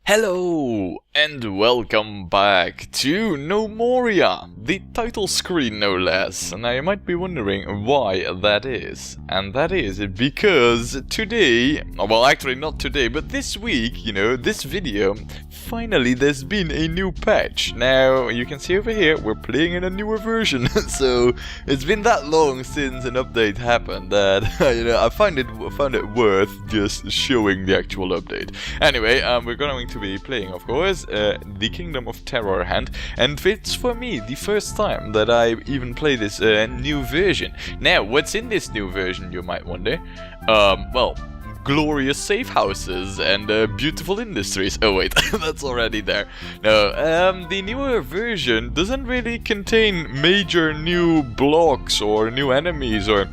Hello and welcome back to Gnomoria, the title screen no less. Now you might be wondering why that is. And that is because today, well actually not today, but this week, this video, finally there's been a new patch. Now you can see over here we're playing in a newer version, so it's been that long since an update happened that I found it worth just showing the actual update. Anyway, we're going to be playing, of course, the Kingdom of Terrorhand, and it's for me the first time that I even play this new version. Now, what's in this new version, you might wonder? Well, glorious safe houses and beautiful industries. Oh wait, that's already there. No, the newer version doesn't really contain major new blocks or new enemies or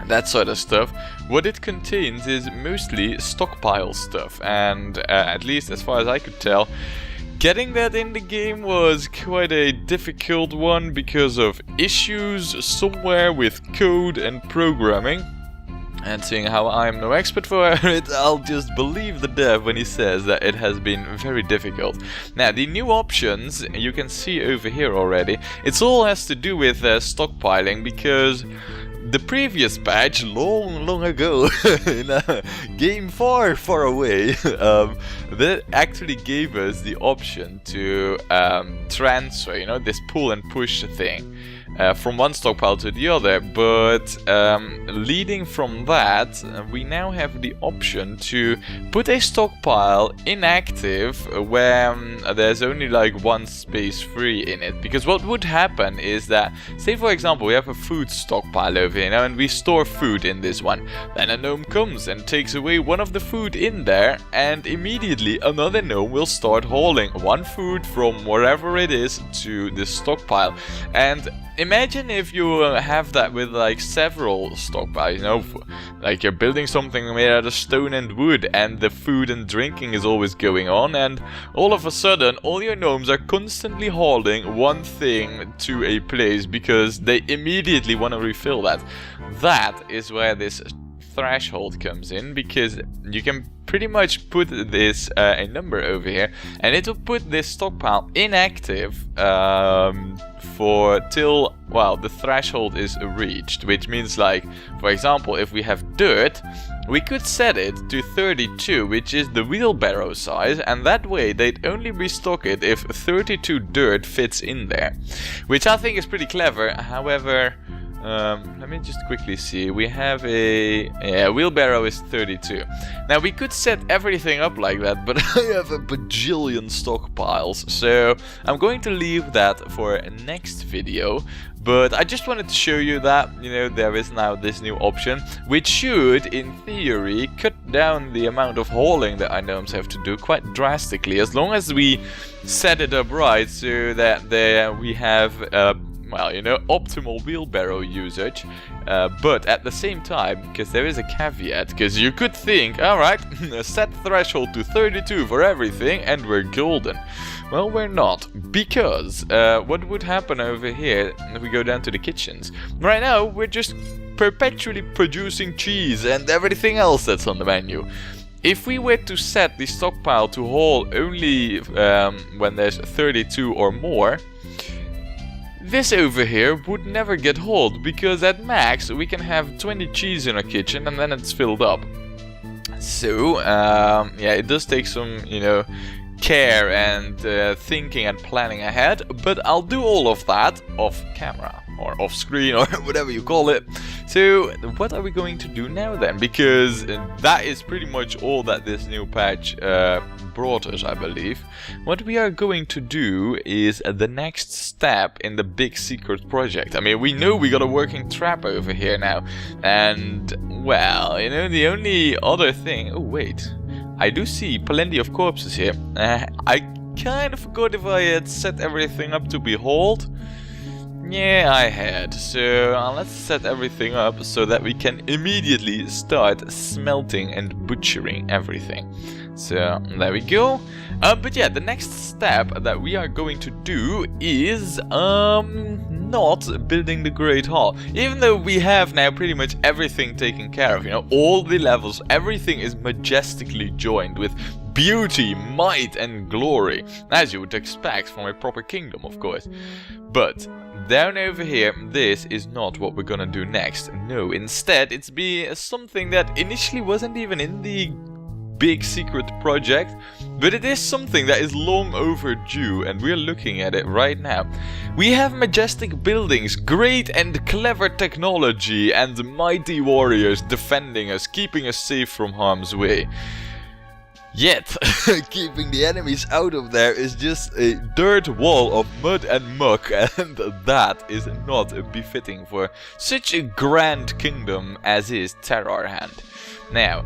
that sort of stuff. What it contains is mostly stockpile stuff, and at least as far as I could tell, getting that in the game was quite a difficult one because of issues somewhere with code and programming. And seeing how I'm no expert for it, I'll just believe the dev when he says that it has been very difficult. Now, the new options you can see over here already, it all has to do with stockpiling, because the previous patch, long ago, in a game far away, that actually gave us the option to transfer, this pull and push thing. From one stockpile to the other, but leading from that, we now have the option to put a stockpile inactive when there's only like one space free in it. Because what would happen is that, say for example, we have a food stockpile over here, and we store food in this one. Then a gnome comes and takes away one of the food in there, and immediately another gnome will start hauling one food from wherever it is to the stockpile. And imagine if you have that with like several stockpiles, like you're building something made out of stone and wood, and the food and drinking is always going on, and all of a sudden all your gnomes are constantly hauling one thing to a place because they immediately want to refill that. That is where this threshold comes in, because you can pretty much put this a number over here, and it will put this stockpile inactive for till, well, the threshold is reached, which means, like, for example, if we have dirt, we could set it to 32, which is the wheelbarrow size, and that way they'd only restock it if 32 dirt fits in there, which I think is pretty clever. However, let me just quickly see. We have a wheelbarrow is 32. Now we could set everything up like that, but I have a bajillion stockpiles, so I'm going to leave that for next video. But I just wanted to show you that, there is now this new option, which should, in theory, cut down the amount of hauling that our gnomes have to do quite drastically, as long as we set it up right so that we have well, optimal wheelbarrow usage, but at the same time, because there is a caveat, because you could think, alright, set threshold to 32 for everything and we're golden. Well, we're not, because what would happen over here if we go down to the kitchens? Right now, we're just perpetually producing cheese and everything else that's on the menu. If we were to set the stockpile to haul only when there's 32 or more, this over here would never get hauled, because at max we can have 20 cheese in our kitchen and then it's filled up. So, yeah, it does take some, care and thinking and planning ahead, but I'll do all of that off camera or off screen or whatever you call it. So what are we going to do now then? Because that is pretty much all that this new patch brought us, I believe. What we are going to do is the next step in the big secret project. I mean, we know we got a working trap over here now, and well, the only other thing, oh wait, I do see plenty of corpses here. I kind of forgot if I had set everything up to be hauled. Yeah, I had. So let's set everything up so that we can immediately start smelting and butchering everything. So there we go. But yeah, the next step that we are going to do is not building the Great Hall. Even though we have now pretty much everything taken care of, all the levels, everything is majestically joined with beauty, might and glory, as you would expect from a proper kingdom, of course. But down over here, this is not what we're gonna do next. No, instead it's be something that initially wasn't even in the big secret project, but it is something that is long overdue, and we're looking at it right now. We have majestic buildings, great and clever technology, and mighty warriors defending us, keeping us safe from harm's way. Yet, keeping the enemies out of there is just a dirt wall of mud and muck, and that is not befitting for such a grand kingdom as is Terrorhand. Now,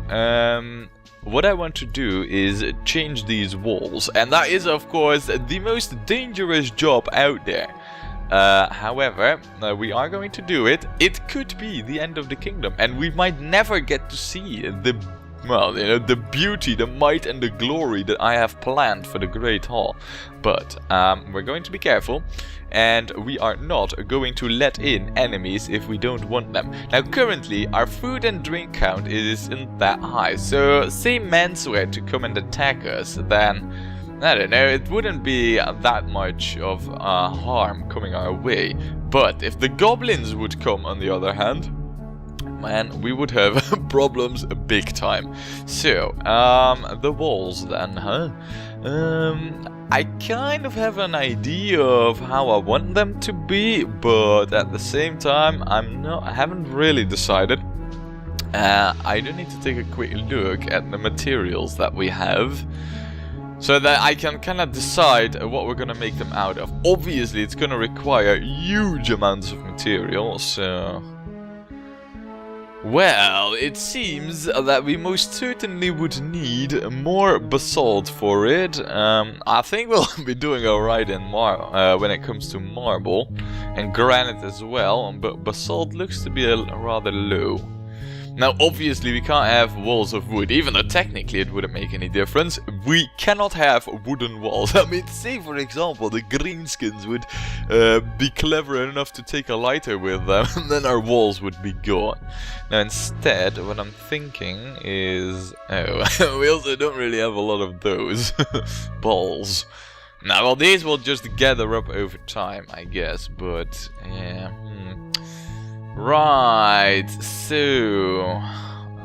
what I want to do is change these walls, and that is of course the most dangerous job out there. However, we are going to do it. It could be the end of the kingdom, and we might never get to see the, well, you know, the beauty, the might and the glory that I have planned for the Great Hall. But we're going to be careful, and we are not going to let in enemies if we don't want them. Now currently our food and drink count isn't that high, so say menswear to come and attack us, then I don't know, it wouldn't be that much of harm coming our way. But if the goblins would come, on the other hand, man, we would have problems big time. So, the walls then, huh? I kind of have an idea of how I want them to be, but at the same time, I haven't really decided. I do need to take a quick look at the materials that we have, so that I can kind of decide what we're gonna make them out of. Obviously, it's gonna require huge amounts of material, so... Well, it seems that we most certainly would need more basalt for it. I think we'll be doing alright in when it comes to marble, and granite as well, but basalt looks to be rather low. Now obviously we can't have walls of wood, even though technically it wouldn't make any difference. We cannot have wooden walls. I mean, say for example the greenskins would be clever enough to take a lighter with them, and then our walls would be gone. Now instead, what I'm thinking is... oh, we also don't really have a lot of those. Balls. Now, well, these will just gather up over time, I guess, but yeah... Right, so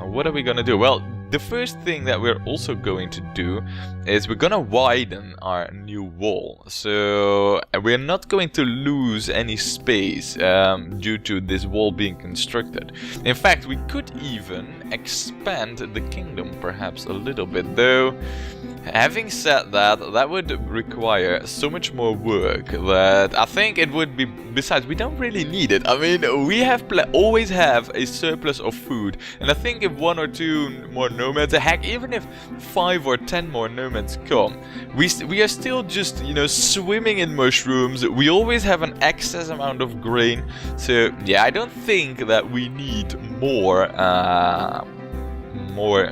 what are we gonna do? Well, the first thing that we're also going to do is we're gonna widen our new wall. So we're not going to lose any space due to this wall being constructed. In fact, we could even expand the kingdom perhaps a little bit, though. Having said that, that would require so much more work that I think it would be... Besides, we don't really need it. I mean, we have always have a surplus of food, and I think if 1 or 2 more nomads, heck, even if 5 or 10 more nomads come, we are still just, you know, swimming in mushrooms. We always have an excess amount of grain, so yeah, I don't think that we need more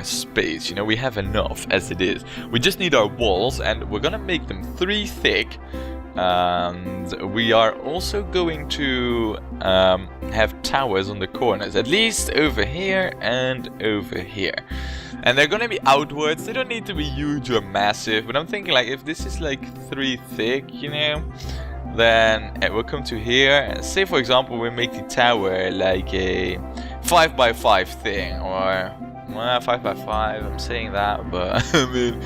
space. You know, we have enough as it is. We just need our walls, and we're gonna make them 3 thick, and we are also going to have towers on the corners, at least over here and over here. And they're gonna be outwards. They don't need to be huge or massive, but I'm thinking like if this is like 3 thick, you know, then it will come to here, and say for example we make the tower like a 5x5 thing, or well, 5x5, I'm saying that, but I mean,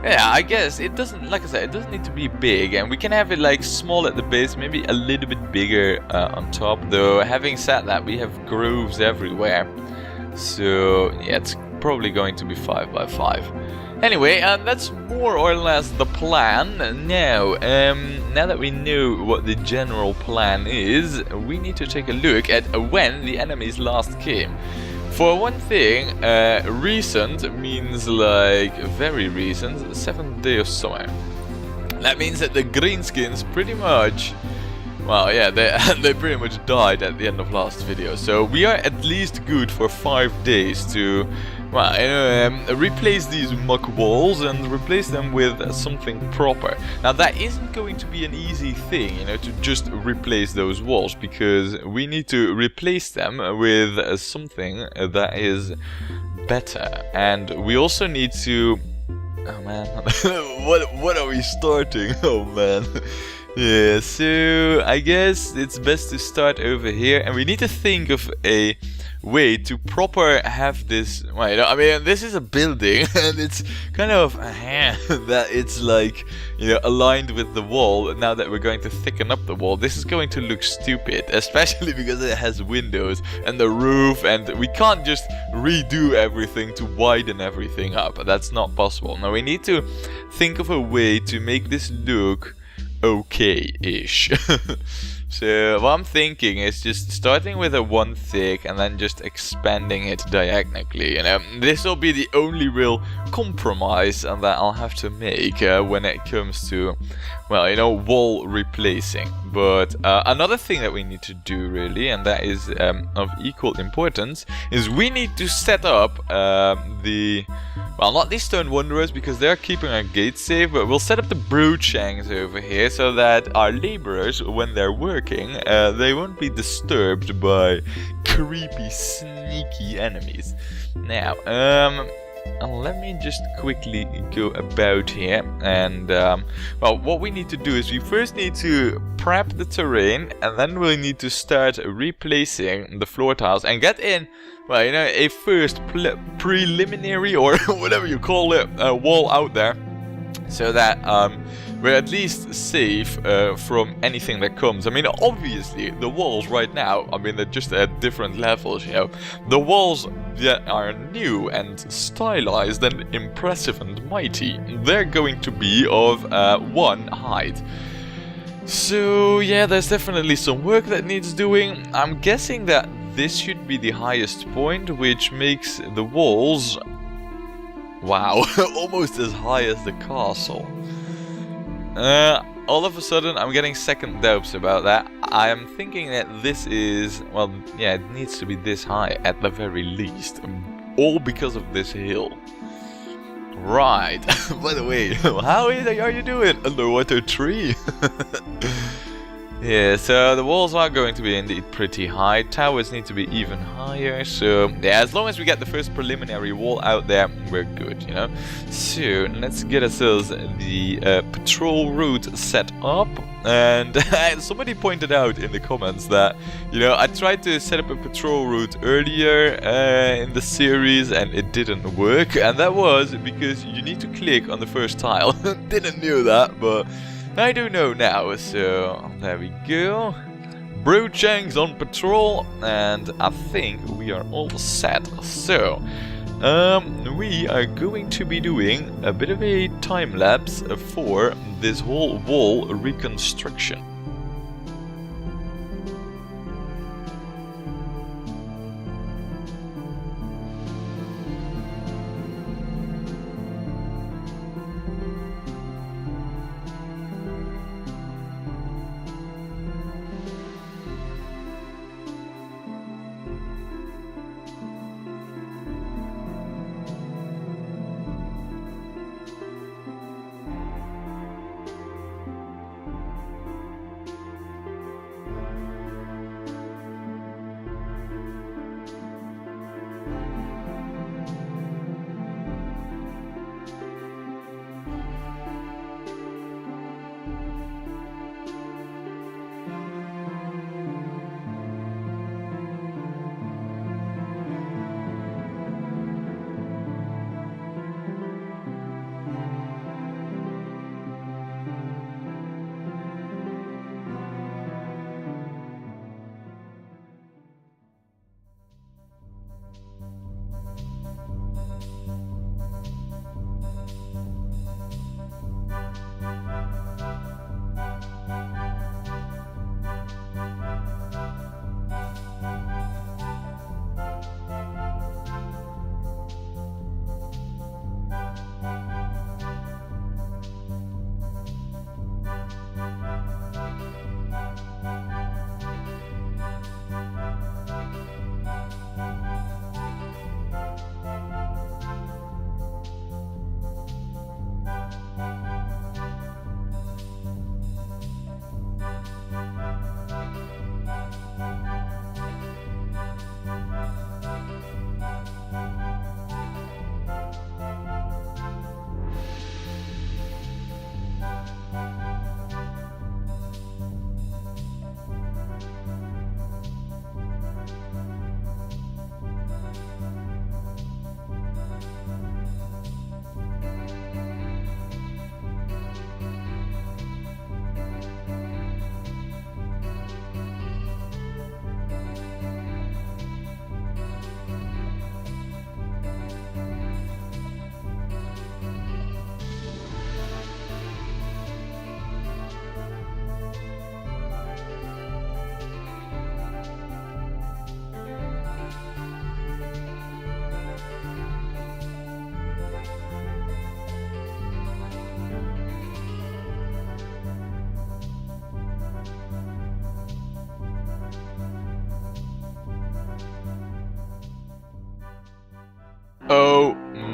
yeah, I guess it doesn't, like I said, it doesn't need to be big, and we can have it like small at the base, maybe a little bit bigger on top, though having said that, we have groves everywhere, so yeah, it's probably going to be 5x5. Anyway, that's more or less the plan. Now, now that we know what the general plan is, we need to take a look at when the enemies last came. For one thing, recent means like very recent, 7th day of summer. That means that the greenskins pretty much, well, yeah, they pretty much died at the end of last video. So we are at least good for 5 days to, well, replace these muck walls and replace them with something proper. Now that isn't going to be an easy thing, you know, to just replace those walls, because we need to replace them with something that is better, and we also need to Oh man, what are we starting? Oh man. Yeah, so I guess it's best to start over here, and we need to think of a way to proper have this. Well, you know, I mean, this is a building, and it's kind of that it's like, you know, aligned with the wall. Now that we're going to thicken up the wall, this is going to look stupid, especially because it has windows and the roof, and we can't just redo everything to widen everything up. That's not possible. Now we need to think of a way to make this look okay-ish. So what I'm thinking is just starting with a 1 thick and then just expanding it diagonally. You know, this will be the only real compromise that I'll have to make when it comes to, well, you know, wall replacing. But another thing that we need to do really, and that is of equal importance, is we need to set up well, not these stone wanderers because they're keeping our gate safe, but we'll set up the broodshanks over here so that our laborers, when they're working, they won't be disturbed by creepy, sneaky enemies. Now, let me just quickly go about here, and well, what we need to do is we first need to prep the terrain, and then we'll need to start replacing the floor tiles and get in, well, you know, a first preliminary, or whatever you call it, wall out there, so that we're at least safe from anything that comes. I mean, obviously, the walls right now, I mean, they're just at different levels, you know. The walls that are new and stylized and impressive and mighty, they're going to be of 1 height. So, yeah, there's definitely some work that needs doing. I'm guessing that this should be the highest point, which makes the walls, wow, almost as high as the castle. All of a sudden I'm getting second doubts about that. I am thinking that this is, well, yeah, it needs to be this high at the very least. All because of this hill. Right. By the way, how are you doing? Underwater tree. Yeah, so the walls are going to be indeed pretty high. Towers need to be even higher. So, yeah, as long as we get the first preliminary wall out there, we're good, you know. So, let's get ourselves the patrol route set up. And somebody pointed out in the comments that, you know, I tried to set up a patrol route earlier in the series and it didn't work. And that was because you need to click on the first tile. Didn't know that, but I do know now, so there we go. Broodshanks on patrol, and I think we are all set. So, we are going to be doing a bit of a time lapse for this whole wall reconstruction.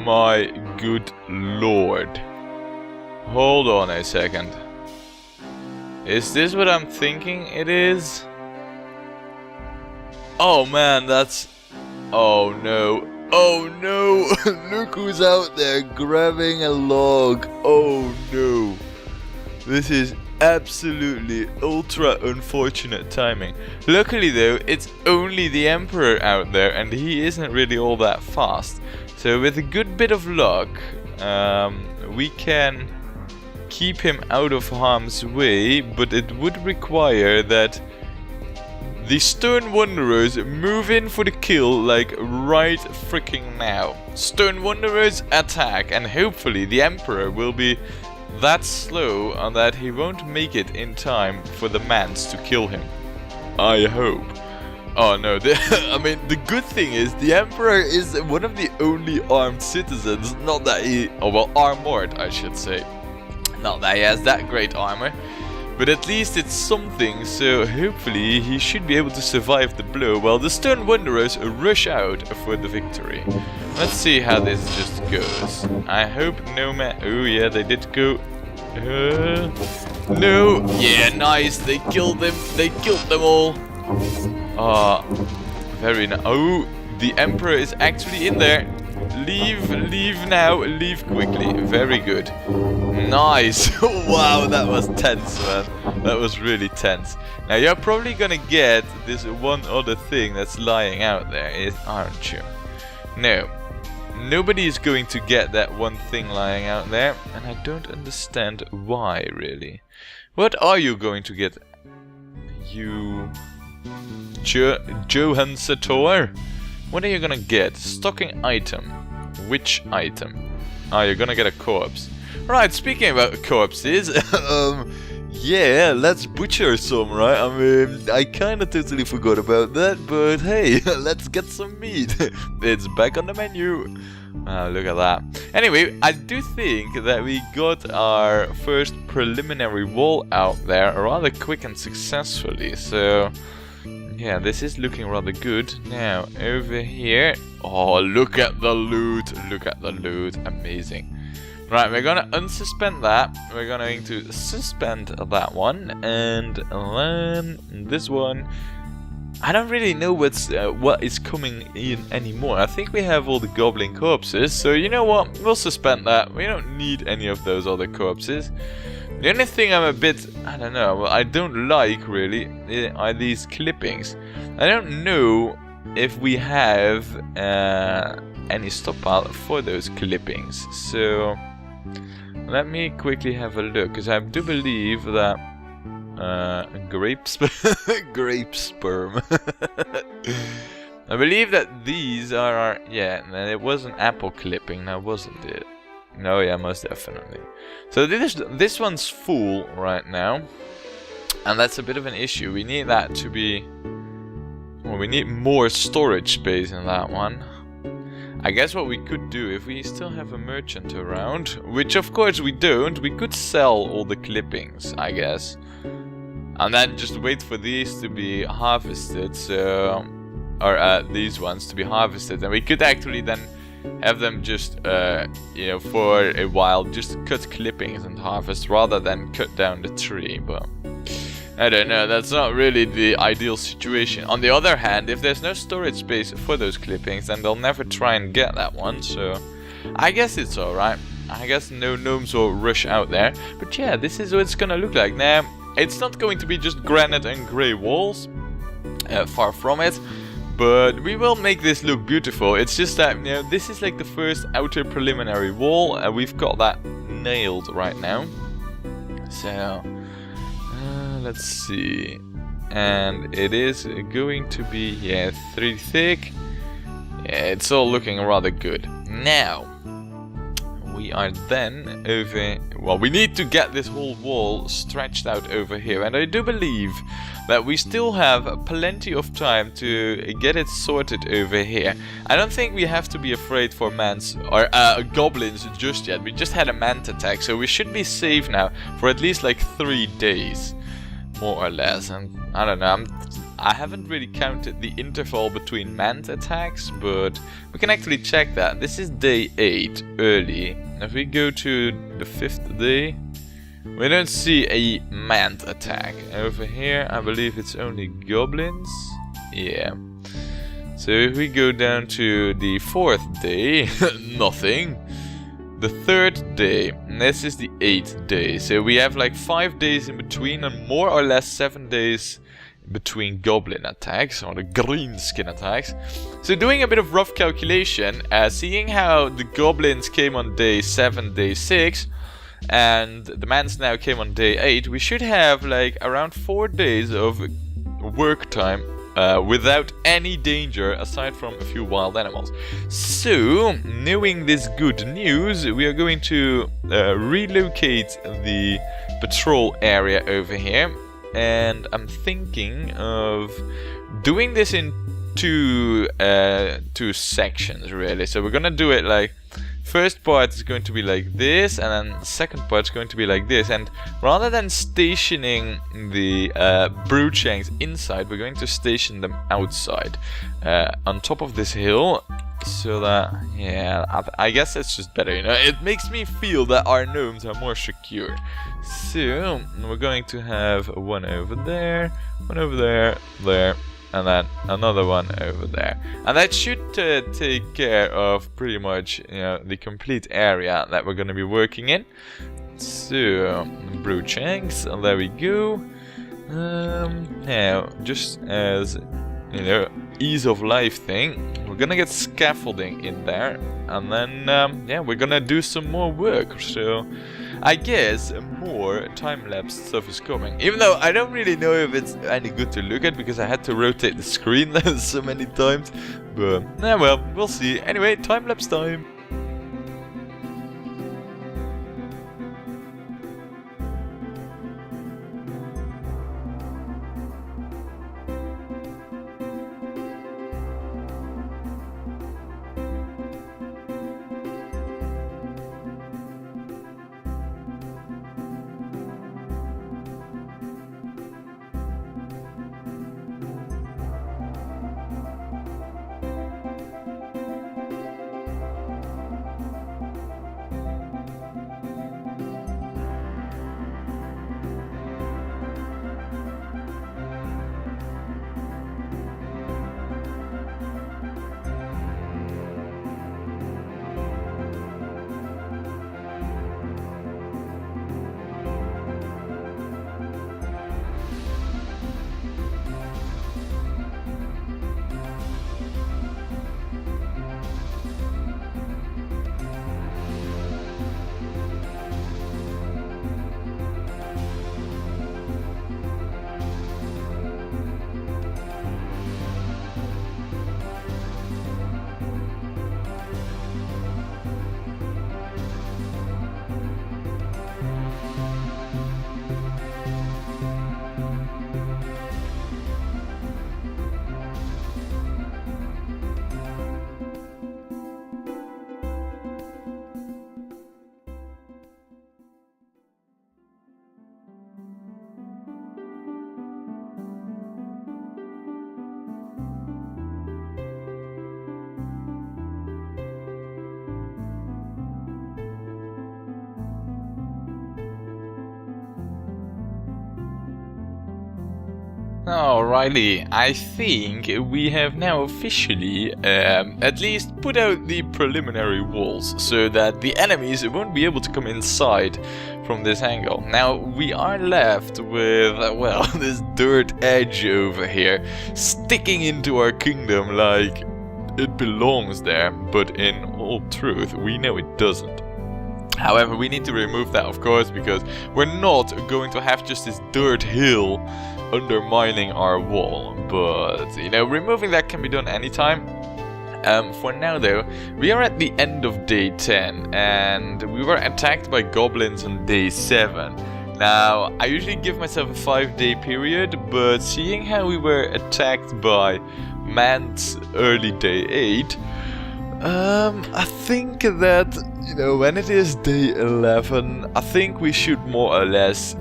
my good lord. Hold on a second. Is this what I'm thinking it is? Oh man, that's... Oh no. Oh no! Look who's out there grabbing a log. Oh no. This is absolutely ultra unfortunate timing. Luckily though, it's only the Emperor out there and he isn't really all that fast. So with a good bit of luck, we can keep him out of harm's way, but it would require that the Stone Wanderers move in for the kill like right freaking now. Stone Wanderers attack and hopefully the Emperor will be that slow that he won't make it in time for the Mans to kill him. I hope. Oh no, I mean the good thing is the Emperor is one of the only armed citizens, not that he... Oh well, armored I should say. Not that he has that great armor, but at least it's something, so hopefully he should be able to survive the blow while the Stone Wanderers rush out for the victory. Let's see how this just goes. I hope Gnome... Oh yeah, they did go... No! Yeah, nice, they killed them, all. Very nice. Oh, the Emperor is actually in there. Leave now, leave quickly. Very good. Nice. Wow, that was tense, man. That was really tense. Now you're probably gonna get this one other thing that's lying out there, aren't you? No. Nobody is going to get that one thing lying out there, and I don't understand why, really. What are you going to get? You... Johann Sator? What are you gonna get? Stocking item. Which item? Oh, you're gonna get a corpse. Right, speaking about corpses, yeah, let's butcher some, right? I mean, I kinda totally forgot about that, but hey, let's get some meat. It's back on the menu. Look at that. Anyway, I do think that we got our first preliminary wall out there rather quick and successfully, so... Yeah, this is looking rather good. Now, over here... Oh, look at the loot! Look at the loot. Amazing. Right, we're gonna unsuspend that. We're going to suspend that one. And then this one... I don't really know what is coming in anymore. I think we have all the goblin corpses. So, you know what? We'll suspend that. We don't need any of those other corpses. The only thing I'm a bit, I don't know, I don't like really are these clippings. I don't know if we have any stockpile for those clippings. So let me quickly have a look, because I do believe that grape sperm. I believe that these are our, yeah, it was an apple clipping now, wasn't it? No, yeah, most definitely. So this one's full right now, and that's a bit of an issue. We need that to be... Well, we need more storage space in that one. I guess what we could do, if we still have a merchant around, which of course we don't, we could sell all the clippings, I guess. And then just wait for these to be harvested, so... Or these ones to be harvested, and we could actually then... have them just, you know, for a while, just cut clippings and harvest rather than cut down the tree, but I don't know, that's not really the ideal situation. On the other hand, if there's no storage space for those clippings, then they'll never try and get that one, so I guess it's alright. I guess no gnomes will rush out there, but yeah, this is what it's gonna look like. Now, it's not going to be just granite and grey walls, far from it. But we will make this look beautiful. It's just that, you know, this is like the first outer preliminary wall, and we've got that nailed right now. So, let's see. And it is going to be, yeah, 3 thick. Yeah, it's all looking rather good. Now, we are then over... Well, we need to get this whole wall stretched out over here. And I do believe that we still have plenty of time to get it sorted over here. I don't think we have to be afraid for mans or goblins just yet. We just had a mant attack, so we should be safe now for at least like 3 days, more or less. And I don't know, I haven't really counted the interval between manned attacks, but we can actually check that. This is day 8, early. If we go to the 5th day, we don't see a manned attack. Over here, I believe it's only goblins. Yeah. So if we go down to the 4th day, nothing. The 3rd day, and this is the 8th day. So we have like 5 days in between and more or less 7 days between goblin attacks, or the green skin attacks. So doing a bit of rough calculation, seeing how the goblins came on day 7, day 6, and the mans now came on day 8, we should have like around 4 days of work time without any danger aside from a few wild animals. So, knowing this good news, we are going to relocate the patrol area over here, and I'm thinking of doing this in two sections really. So we're gonna do it like, first part is going to be like this, and then the second part is going to be like this. And rather than stationing the broodshanks inside, we're going to station them outside, on top of this hill, so that, yeah, I guess that's just better, you know. It makes me feel that our gnomes are more secure. So we're going to have one over there, one over there, there, and then another one over there, and that should take care of pretty much, you know, the complete area that we're going to be working in. So broodshanks, there we go. Now, just as, you know, ease of life thing, we're gonna get scaffolding in there, and then yeah, we're gonna do some more work. So I guess more time-lapse stuff is coming, even though I don't really know if it's any good to look at because I had to rotate the screen so many times, but well, we'll see. Anyway, time-lapse time. Alrighty, I think we have now officially at least put out the preliminary walls so that the enemies won't be able to come inside from this angle. Now we are left with, well, this dirt edge over here sticking into our kingdom like it belongs there, but in all truth we know it doesn't. However, we need to remove that, of course, because we're not going to have just this dirt hill undermining our wall. But, you know, removing that can be done anytime. For now, though, we are at the end of day 10, and we were attacked by goblins on day 7. Now, I usually give myself a 5-day period, but seeing how we were attacked by Mant's early day 8, I think that, you know, when it is day 11, I think we should more or less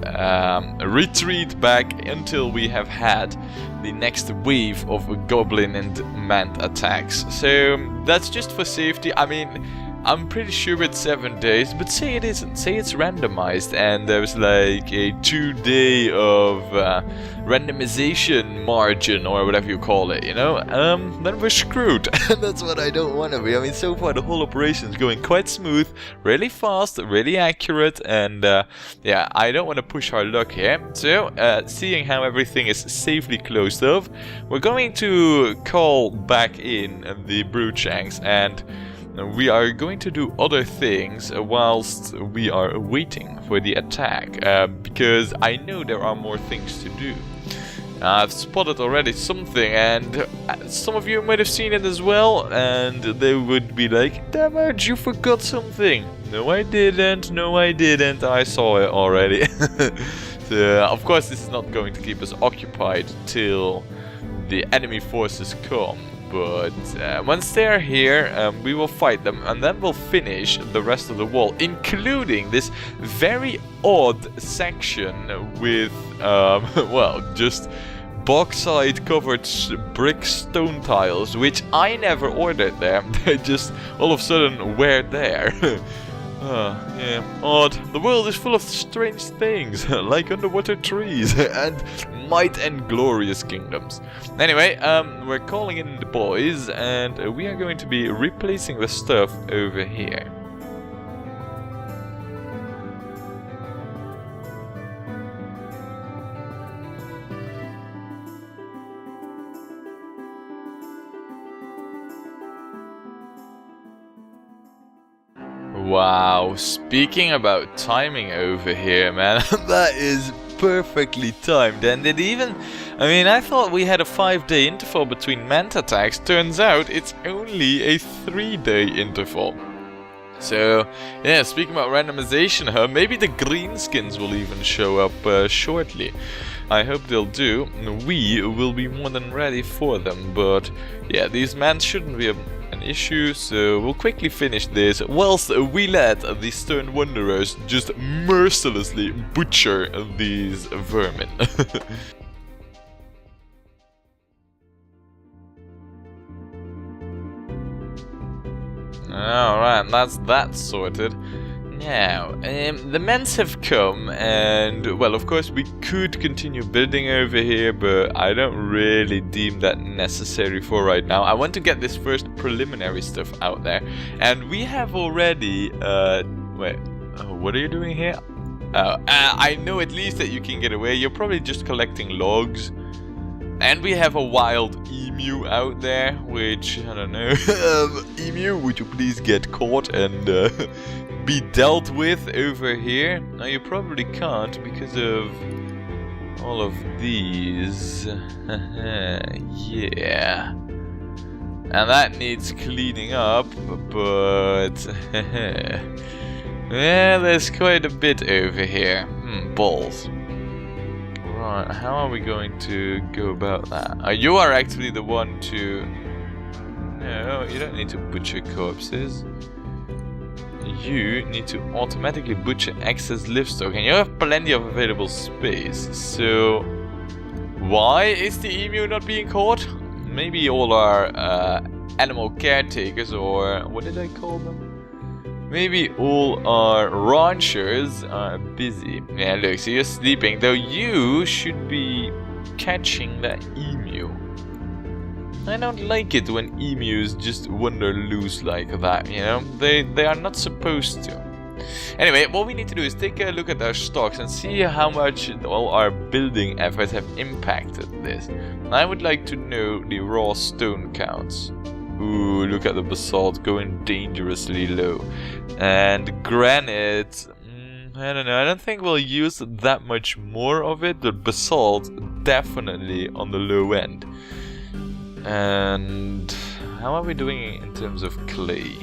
retreat back until we have had the next wave of goblin and mant attacks. So that's just for safety. I mean, I'm pretty sure it's 7 days, but say it isn't. Say it's randomized and there's like a 2-day of randomization margin or whatever you call it, you know? Then we're screwed. That's what I don't want to be. I mean, so far the whole operation is going quite smooth, really fast, really accurate, and yeah, I don't want to push our luck here. So, seeing how everything is safely closed off, we're going to call back in the Brewchanks, and we are going to do other things whilst we are waiting for the attack, because I know there are more things to do. I've spotted already something, and some of you might have seen it as well, and they would be like, damn it, you forgot something. No I didn't, no I didn't, I saw it already. So, of course this is not going to keep us occupied till the enemy forces come. But once they're here, we will fight them, and then we'll finish the rest of the wall, including this very odd section with, well, just bauxite covered brick stone tiles, which I never ordered there. They just all of a sudden were there. Yeah, odd. The world is full of strange things, like underwater trees and might and glorious kingdoms. Anyway, we're calling in the boys, and we are going to be replacing the stuff over here. Wow, speaking about timing over here, man, that is perfectly timed, and it even, I mean, I thought we had a 5-day interval between mant attacks. Turns out it's only a 3-day interval. So, yeah, speaking about randomization, maybe the greenskins will even show up shortly. I hope they'll do. We will be more than ready for them, but yeah, these mans shouldn't be an issue, so we'll quickly finish this whilst we let the Stern Wanderers just mercilessly butcher these vermin. Alright, that's that sorted. Now, the mens have come, and, well, of course we could continue building over here, but I don't really deem that necessary for right now. I want to get this first preliminary stuff out there, and we have already, wait, what are you doing here? I know at least that you can get away. You're probably just collecting logs. And we have a wild emu out there, which, I don't know, emu, would you please get caught and be dealt with over here? Now you probably can't because of all of these. Yeah. And that needs cleaning up, but yeah, there's quite a bit over here. Balls. Right, how are we going to go about that? You are actually the one to... No, you don't need to butcher corpses. You need to automatically butcher excess livestock, and you have plenty of available space. So, why is the emu not being caught? Maybe all our animal caretakers, or what did I call them? Maybe all our ranchers are busy. Yeah, look, so you're sleeping, though you should be catching that emu. I don't like it when emus just wander loose like that, you know? They are not supposed to. Anyway, what we need to do is take a look at our stocks and see how much all our building efforts have impacted this. I would like to know the raw stone counts. Ooh, look at the basalt going dangerously low. And granite, I don't know, I don't think we'll use that much more of it, but basalt definitely on the low end. And how are we doing in terms of clay?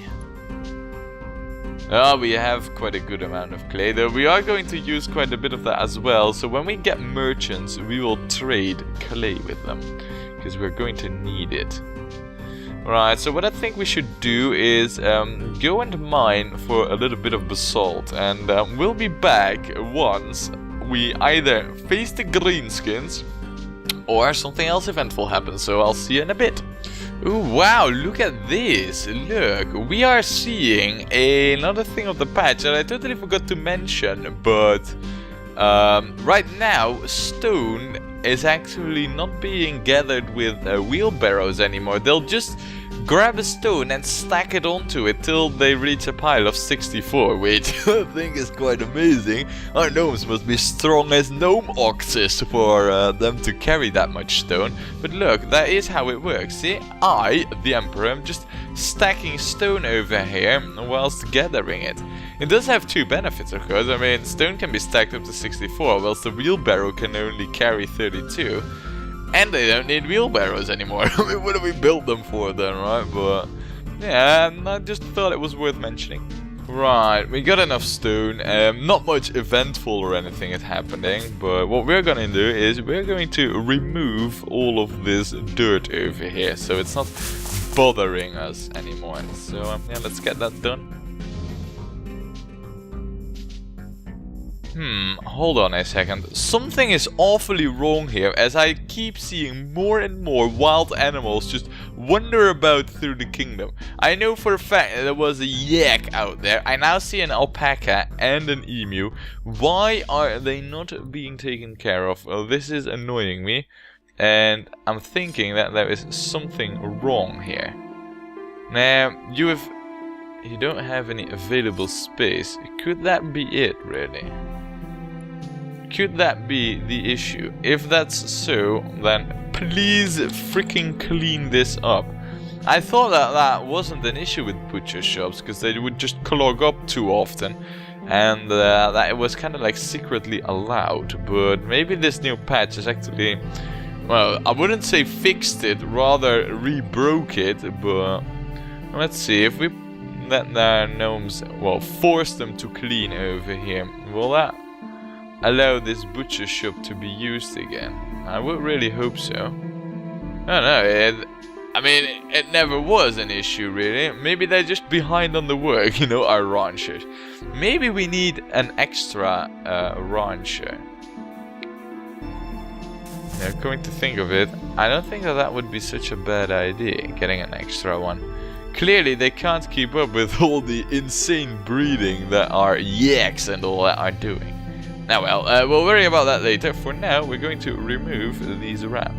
Oh, we have quite a good amount of clay, though we are going to use quite a bit of that as well. So when we get merchants, we will trade clay with them, because we're going to need it. Right, so what I think we should do is go and mine for a little bit of basalt, and we'll be back once we either face the greenskins or something else eventful happens, so I'll see you in a bit. Ooh, wow, look at this. Look, we are seeing another thing of the patch that I totally forgot to mention, but right now, stone is actually not being gathered with wheelbarrows anymore. They'll just grab a stone and stack it onto it till they reach a pile of 64, which I think is quite amazing. Our gnomes must be strong as gnome oxes for them to carry that much stone. But look, that is how it works. See, I, the Emperor, am just stacking stone over here whilst gathering it. It does have two benefits, of course. I mean, stone can be stacked up to 64, whilst the wheelbarrow can only carry 32. And they don't need wheelbarrows anymore. I mean, what do we build them for then, right? But yeah, I just thought it was worth mentioning. Right, we got enough stone. Not much eventful or anything is happening, but what we're gonna do is we're going to remove all of this dirt over here, so it's not bothering us anymore. So yeah, let's get that done. Hold on a second. Something is awfully wrong here, as I keep seeing more and more wild animals just wander about through the kingdom. I know for a fact that there was a yak out there. I now see an alpaca and an emu. Why are they not being taken care of? Well, this is annoying me, and I'm thinking that there is something wrong here. Now, you don't have any available space. Could that be it, really? Could that be the issue? If that's so, then please freaking clean this up. I thought that that wasn't an issue with butcher shops, because they would just clog up too often, and that it was kind of like secretly allowed. But maybe this new patch is actually, well, I wouldn't say fixed it, rather re-broke it. But let's see, if we let the gnomes, well, force them to clean over here, will that allow this butcher shop to be used again? I would really hope so. I don't know, I mean, it never was an issue, really. Maybe they're just behind on the work, you know, our ranchers. Maybe we need an extra rancher. Now, coming to think of it, I don't think that that would be such a bad idea, getting an extra one. Clearly, they can't keep up with all the insane breeding that our yaks and all that are doing. Now, well, we'll worry about that later. For now, we're going to remove these wraps.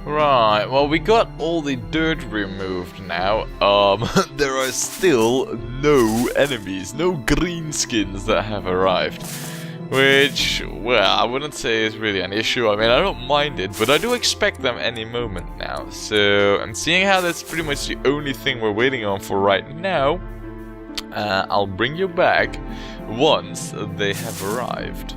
Right, well, we got all the dirt removed now. There are still no enemies, no greenskins that have arrived. Which, well, I wouldn't say is really an issue. I mean, I don't mind it, but I do expect them any moment now. So, and seeing how that's pretty much the only thing we're waiting on for right now, I'll bring you back once they have arrived.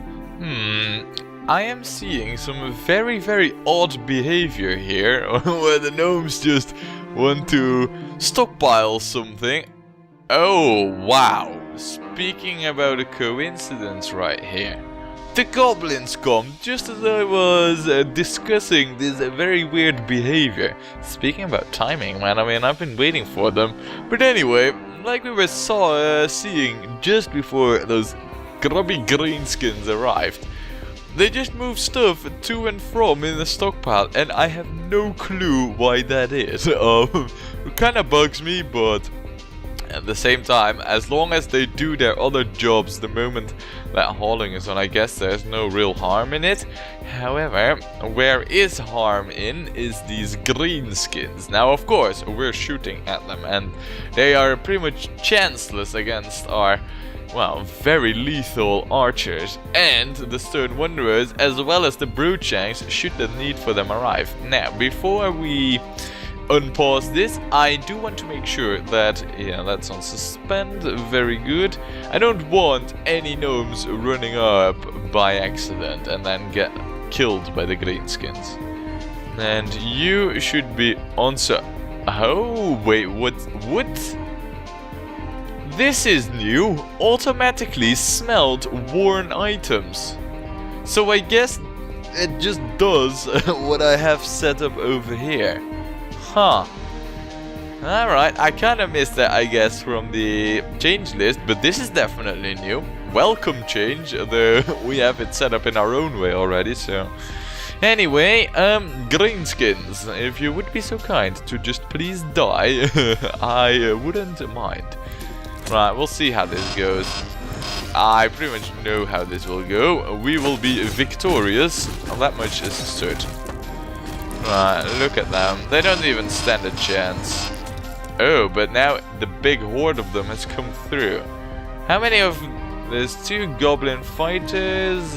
I am seeing some very, very odd behavior here, where the gnomes just want to stockpile something. Oh, wow. Speaking about a coincidence right here. The goblins come just as I was discussing this very weird behavior. Speaking about timing, man, I mean, I've been waiting for them. But anyway, like we were seeing just before those grubby greenskins arrived, they just move stuff to and from in the stockpile, and I have no clue why that is. It kind of bugs me, but at the same time, as long as they do their other jobs the moment that hauling is on, I guess there's no real harm in it. However, where is harm in is these greenskins. Now, of course, we're shooting at them, and they are pretty much chanceless against our well, very lethal archers, and the Stone Wanderers, as well as the Broodshanks, should the need for them arrive. Now, before we unpause this, I do want to make sure that, yeah, that's on suspend, very good. I don't want any gnomes running up by accident and then get killed by the greenskins. And you should be on oh, wait, what? This is new. Automatically smelled worn items. So I guess it just does what I have set up over here. Huh. Alright, I kinda missed that, I guess, from the change list, but this is definitely new. Welcome change, though we have it set up in our own way already, so... Anyway, greenskins, if you would be so kind to just please die, I wouldn't mind. Right, we'll see how this goes. I pretty much know how this will go. We will be victorious, that much is certain. Right, look at them. They don't even stand a chance. Oh, but now the big horde of them has come through. How many of... There's 2 goblin fighters,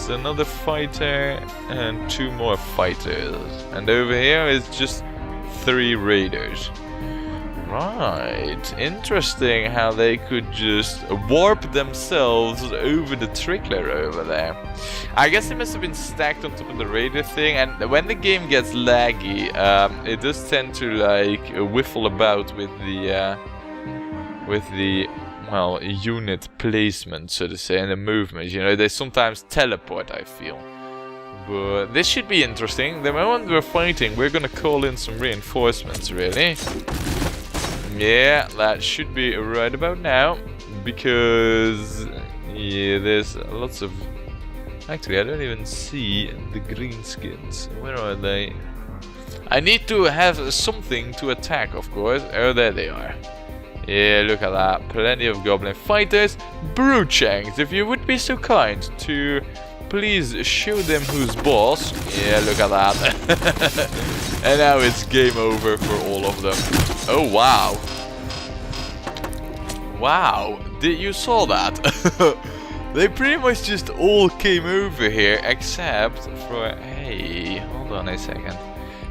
another fighter, and 2 more fighters. And over here is just 3 raiders. Right, interesting how they could just warp themselves over the trickler over there. I guess they must have been stacked on top of the raider thing, and when the game gets laggy, it does tend to like whiffle about with the well, unit placement, so to say, and the movement. You know, they sometimes teleport, I feel. But this should be interesting. The moment we're fighting, we're gonna call in some reinforcements, really. Yeah, that should be right about now, because yeah, there's lots of... Actually, I don't even see the greenskins. Where are they? I need to have something to attack, of course. Oh, there they are. Yeah, look at that. Plenty of goblin fighters. Broodshanks, if you would be so kind to please show them who's boss. Yeah, look at that. And now it's game over for all of them. Oh, wow. Wow, did you saw that? They pretty much just all came over here, except for... Hey, hold on a second.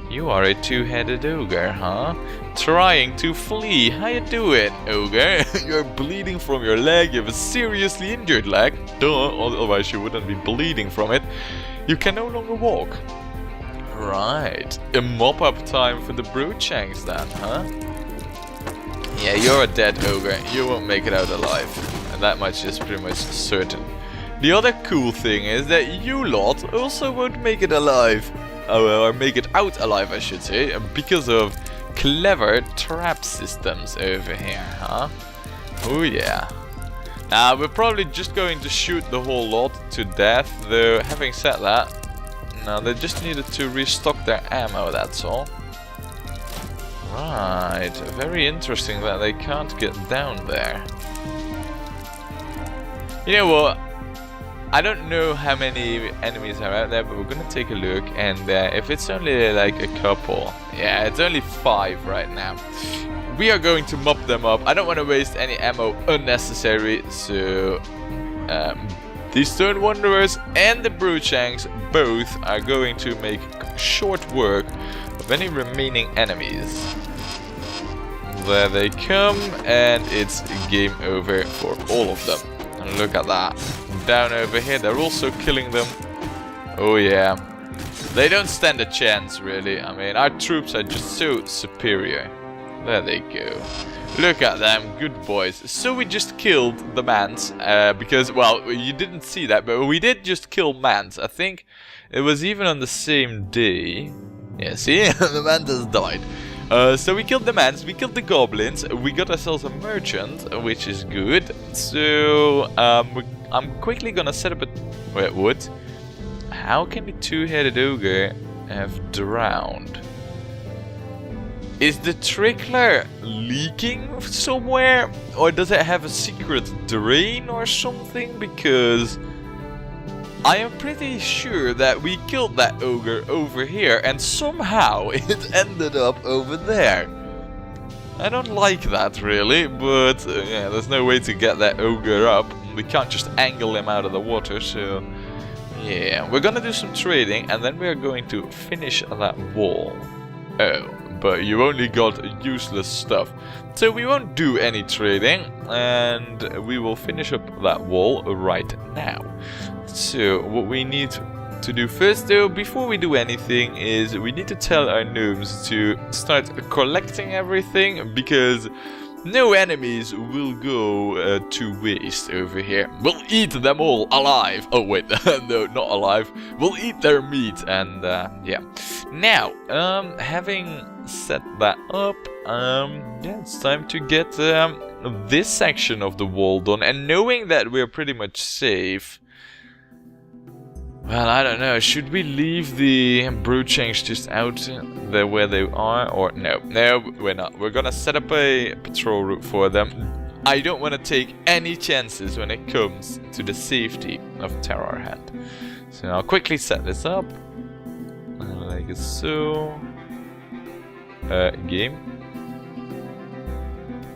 You are a 2-headed ogre, huh? Trying to flee. How you doing, ogre? You're bleeding from your leg. You have a seriously injured leg. Duh, otherwise you wouldn't be bleeding from it. You can no longer walk. Right, a mop-up time for the Broodshanks then, huh? Yeah, you're a dead ogre. You won't make it out alive. And that much is pretty much certain. The other cool thing is that you lot also won't make it alive. Or make it out alive, I should say, because of clever trap systems over here, huh? Oh yeah. Now, we're probably just going to shoot the whole lot to death, though having said that, no, they just needed to restock their ammo, that's all. Right, very interesting that they can't get down there. You know what? I don't know how many enemies are out there, but we're gonna take a look, and if it's only like a couple, yeah, it's only 5 right now. We are going to mop them up. I don't want to waste any ammo unnecessary, so the Stone Wanderers and the Broodshanks both are going to make short work of any remaining enemies. There they come, and it's game over for all of them. And look at that. Down over here, they're also killing them. Oh yeah. They don't stand a chance, really. I mean, our troops are just so superior. There they go. Look at them, good boys. So we just killed the Mans, because, well, you didn't see that, but we did just kill Mans. I think it was even on the same day. Yeah, see? The Mantas died. So we killed the Mans, we killed the Goblins, we got ourselves a merchant, which is good. So, I'm quickly gonna set up a... Wait, what? How can the 2-headed ogre have drowned? Is the trickler leaking somewhere? Or does it have a secret drain or something? Because I am pretty sure that we killed that ogre over here and somehow it ended up over there. I don't like that really, but yeah, there's no way to get that ogre up. We can't just angle him out of the water, so yeah, we're gonna do some trading and then we're going to finish that wall. Oh, but you only got useless stuff. So we won't do any trading and we will finish up that wall right now. So what we need to do first though, before we do anything, is we need to tell our gnomes to start collecting everything, because no enemies will go to waste over here. We'll eat them all alive. Oh wait, no, not alive. We'll eat their meat and yeah. Now, having set that up, yeah, it's time to get this section of the wall done. And knowing that we're pretty much safe, well, I don't know, should we leave the broochings just out there where they are, or no? No, we're not. We're gonna set up a patrol route for them. I don't want to take any chances when it comes to the safety of Terrorhand. So I'll quickly set this up, like so. Game?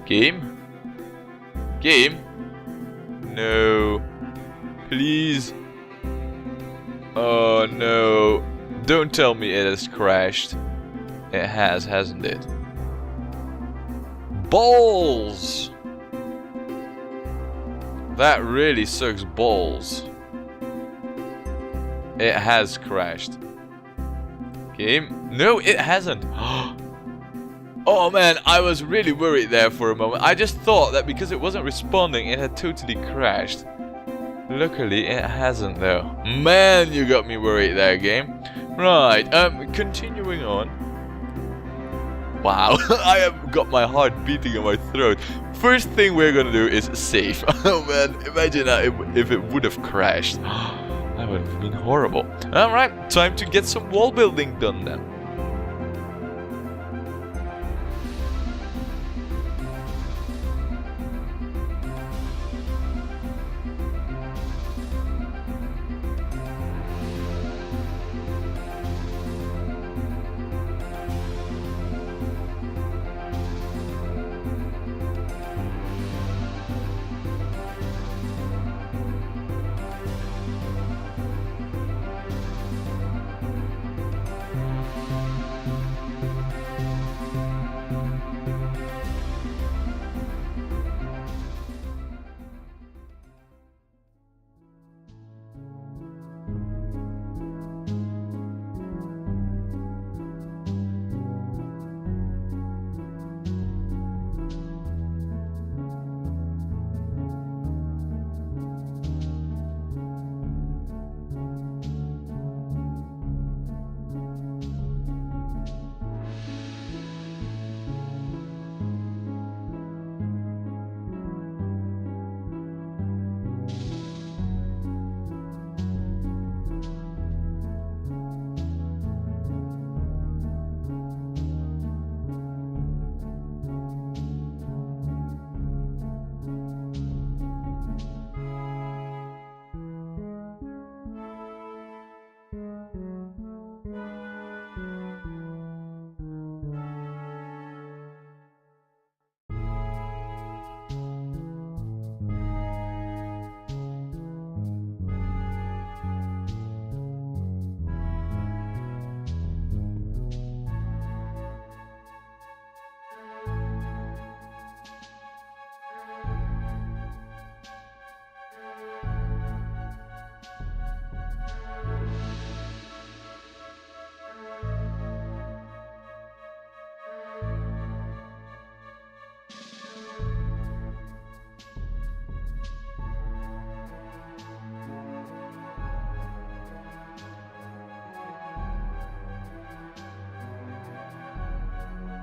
Game? Game? No. Please. Oh no. Don't tell me it has crashed. It has, hasn't it? Balls! That really sucks balls. It has crashed. Game? No, it hasn't. Oh man, I was really worried there for a moment. I just thought that because it wasn't responding, it had totally crashed. Luckily, it hasn't though. Man, you got me worried there, game. Right, continuing on. Wow, I have got my heart beating in my throat. First thing we're gonna do is save. Oh man, imagine that if it would have crashed. That would have been horrible. Alright, time to get some wall building done then.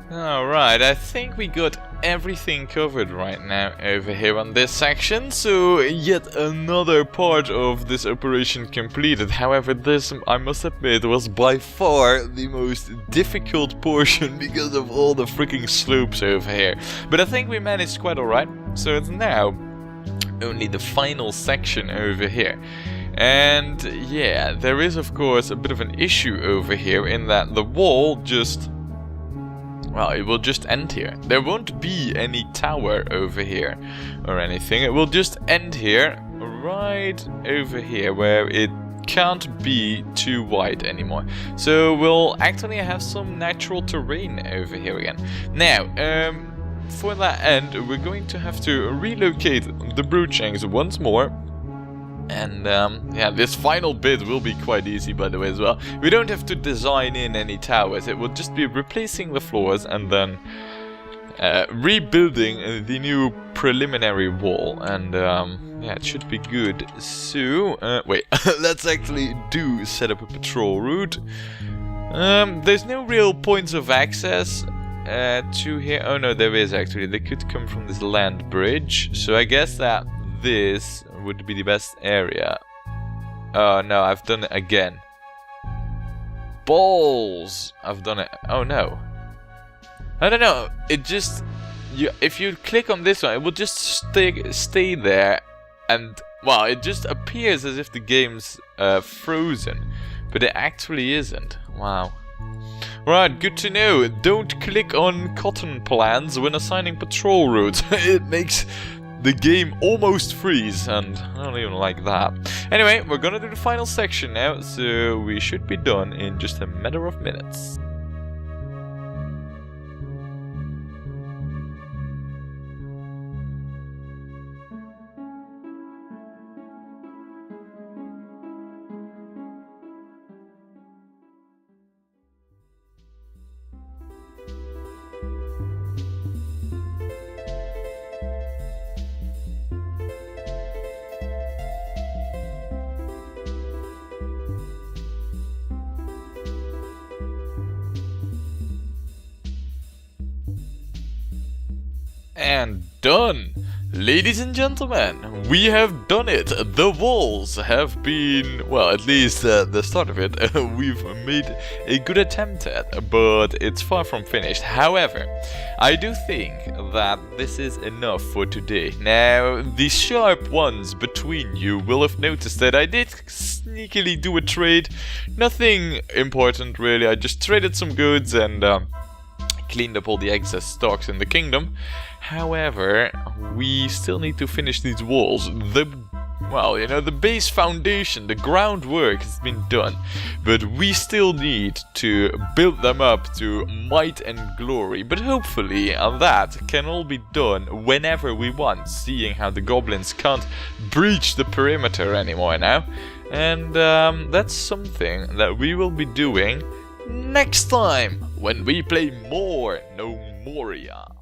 Alright, I think we got everything covered right now over here on this section, so yet another part of this operation completed. However, this, I must admit, was by far the most difficult portion because of all the freaking slopes over here. But I think we managed quite alright, so it's now only the final section over here. And yeah, there is of course a bit of an issue over here in that the wall just... well, it will just end here. There won't be any tower over here or anything. It will just end here, right over here, where it can't be too wide anymore. So we'll actually have some natural terrain over here again. Now, for that end, we're going to have to relocate the broodchanks once more. And yeah, this final bit will be quite easy, by the way, as well. We don't have to design in any towers. It will just be replacing the floors and then rebuilding the new preliminary wall. And yeah, it should be good. So, wait, let's actually set up a patrol route. There's no real points of access to here. Oh no, there is actually. They could come from this land bridge. So I guess that this would be the best area. Oh no, I've done it again. Balls! I've done it. Oh no. I don't know. It just... if you click on this one, it will just stay there. And, well, it just appears as if the game's frozen. But it actually isn't. Wow. Right, good to know. Don't click on cotton plans when assigning patrol routes. It makes the game almost freeze, and I don't even like that. Anyway, we're gonna do the final section now, so we should be done in just a matter of minutes. And done! Ladies and gentlemen, we have done it! The walls have been, well, at least the start of it, we've made a good attempt at, but it's far from finished. However, I do think that this is enough for today. Now, the sharp ones between you will have noticed that I did sneakily do a trade. Nothing important really, I just traded some goods and cleaned up all the excess stocks in the kingdom. However, we still need to finish these walls. Well, you know, the base foundation, the groundwork has been done, but we still need to build them up to might and glory. But hopefully that can all be done whenever we want, seeing how the goblins can't breach the perimeter anymore now. And that's something that we will be doing next time when we play more Gnomoria.